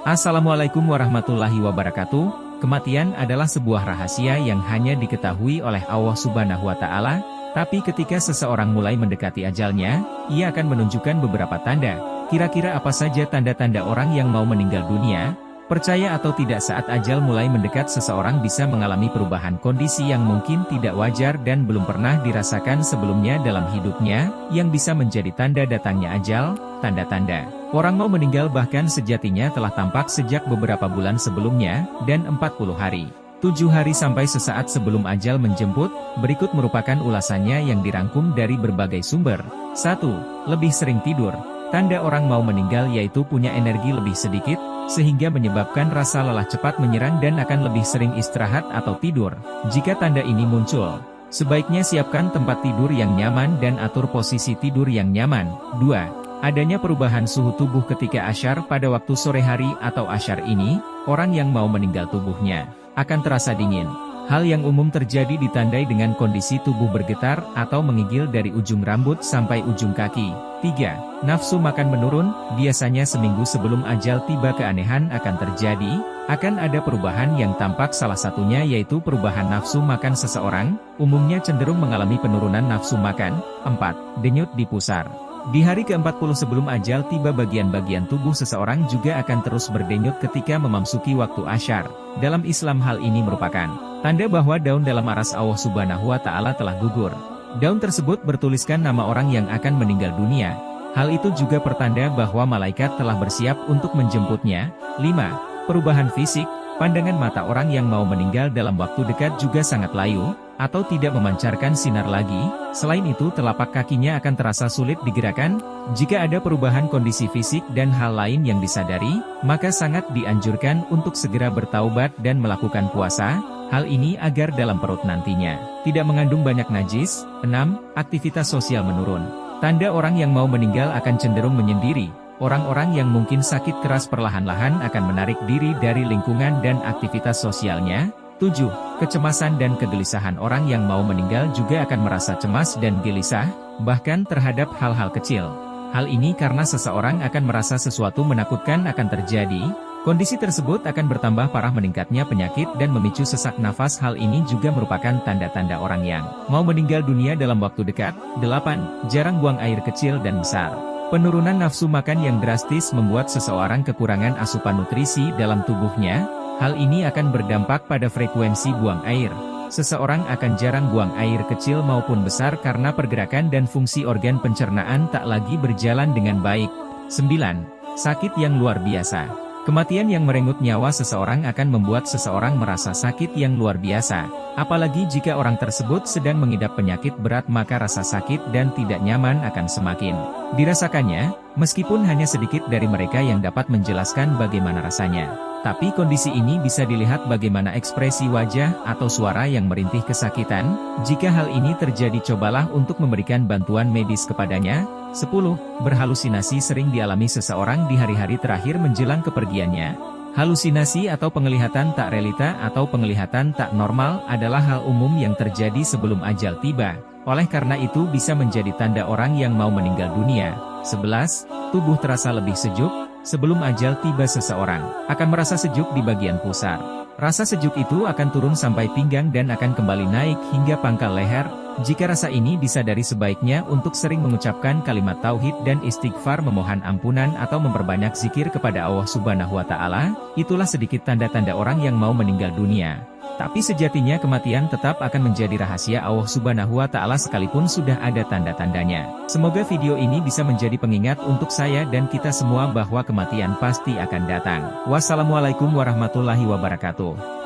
Assalamualaikum warahmatullahi wabarakatuh. Kematian adalah sebuah rahasia yang hanya diketahui oleh Allah Subhanahu wa Ta'ala, tapi ketika seseorang mulai mendekati ajalnya, ia akan menunjukkan beberapa tanda. Kira-kira apa saja tanda-tanda orang yang mau meninggal dunia? Percaya atau tidak, saat ajal mulai mendekat, seseorang bisa mengalami perubahan kondisi yang mungkin tidak wajar dan belum pernah dirasakan sebelumnya dalam hidupnya, yang bisa menjadi tanda datangnya ajal. Tanda-tanda orang mau meninggal bahkan sejatinya telah tampak sejak beberapa bulan sebelumnya, dan 40 hari, 7 hari sampai sesaat sebelum ajal menjemput. Berikut merupakan ulasannya yang dirangkum dari berbagai sumber. 1. Lebih sering tidur. Tanda orang mau meninggal yaitu punya energi lebih sedikit, sehingga menyebabkan rasa lelah cepat menyerang dan akan lebih sering istirahat atau tidur. Jika tanda ini muncul, sebaiknya siapkan tempat tidur yang nyaman dan atur posisi tidur yang nyaman. 2. Adanya perubahan suhu tubuh ketika asyar. Pada waktu sore hari atau asyar ini, orang yang mau meninggal tubuhnya akan terasa dingin. Hal yang umum terjadi ditandai dengan kondisi tubuh bergetar atau menggigil dari ujung rambut sampai ujung kaki. 3. Nafsu makan menurun. Biasanya seminggu sebelum ajal tiba keanehan akan terjadi. Akan ada perubahan yang tampak, salah satunya yaitu perubahan nafsu makan seseorang, umumnya cenderung mengalami penurunan nafsu makan. 4. Denyut di pusar. Di hari ke-40 sebelum ajal tiba, bagian-bagian tubuh seseorang juga akan terus berdenyut ketika memasuki waktu asyar. Dalam Islam hal ini merupakan tanda bahwa daun dalam aras Allah Subhanahu wa Ta'ala telah gugur. Daun tersebut bertuliskan nama orang yang akan meninggal dunia. Hal itu juga pertanda bahwa malaikat telah bersiap untuk menjemputnya. 5. Perubahan fisik. Pandangan mata orang yang mau meninggal dalam waktu dekat juga sangat layu, atau tidak memancarkan sinar lagi. Selain itu, telapak kakinya akan terasa sulit digerakkan. Jika ada perubahan kondisi fisik dan hal lain yang disadari, maka sangat dianjurkan untuk segera bertaubat dan melakukan puasa. Hal ini agar dalam perut nantinya tidak mengandung banyak najis. 6. Aktivitas sosial menurun. Tanda orang yang mau meninggal akan cenderung menyendiri. Orang-orang yang mungkin sakit keras perlahan-lahan akan menarik diri dari lingkungan dan aktivitas sosialnya. 7. Kecemasan dan kegelisahan. Orang yang mau meninggal juga akan merasa cemas dan gelisah, bahkan terhadap hal-hal kecil. Hal ini karena seseorang akan merasa sesuatu menakutkan akan terjadi. Kondisi tersebut akan bertambah parah, meningkatnya penyakit dan memicu sesak nafas. Hal ini juga merupakan tanda-tanda orang yang mau meninggal dunia dalam waktu dekat. 8. Jarang buang air kecil dan besar. Penurunan nafsu makan yang drastis membuat seseorang kekurangan asupan nutrisi dalam tubuhnya. Hal ini akan berdampak pada frekuensi buang air. Seseorang akan jarang buang air kecil maupun besar karena pergerakan dan fungsi organ pencernaan tak lagi berjalan dengan baik. 9. Sakit yang luar biasa. Kematian yang merenggut nyawa seseorang akan membuat seseorang merasa sakit yang luar biasa. Apalagi jika orang tersebut sedang mengidap penyakit berat, maka rasa sakit dan tidak nyaman akan semakin dirasakannya, meskipun hanya sedikit dari mereka yang dapat menjelaskan bagaimana rasanya. Tapi kondisi ini bisa dilihat bagaimana ekspresi wajah atau suara yang merintih kesakitan. Jika hal ini terjadi, cobalah untuk memberikan bantuan medis kepadanya. 10. Berhalusinasi sering dialami seseorang di hari-hari terakhir menjelang kepergiannya. Halusinasi atau penglihatan tak realita atau penglihatan tak normal adalah hal umum yang terjadi sebelum ajal tiba. Oleh karena itu bisa menjadi tanda orang yang mau meninggal dunia. 11. Tubuh terasa lebih sejuk. Sebelum ajal tiba, seseorang akan merasa sejuk di bagian pusar. Rasa sejuk itu akan turun sampai pinggang dan akan kembali naik hingga pangkal leher. Jika rasa ini disadari, sebaiknya untuk sering mengucapkan kalimat tauhid dan istighfar, memohon ampunan atau memperbanyak zikir kepada Allah Subhanahu wa Ta'ala. Itulah sedikit tanda-tanda orang yang mau meninggal dunia. Tapi sejatinya kematian tetap akan menjadi rahasia Allah Subhanahu wa Ta'ala sekalipun sudah ada tanda-tandanya. Semoga video ini bisa menjadi pengingat untuk saya dan kita semua bahwa kematian pasti akan datang. Wassalamualaikum warahmatullahi wabarakatuh.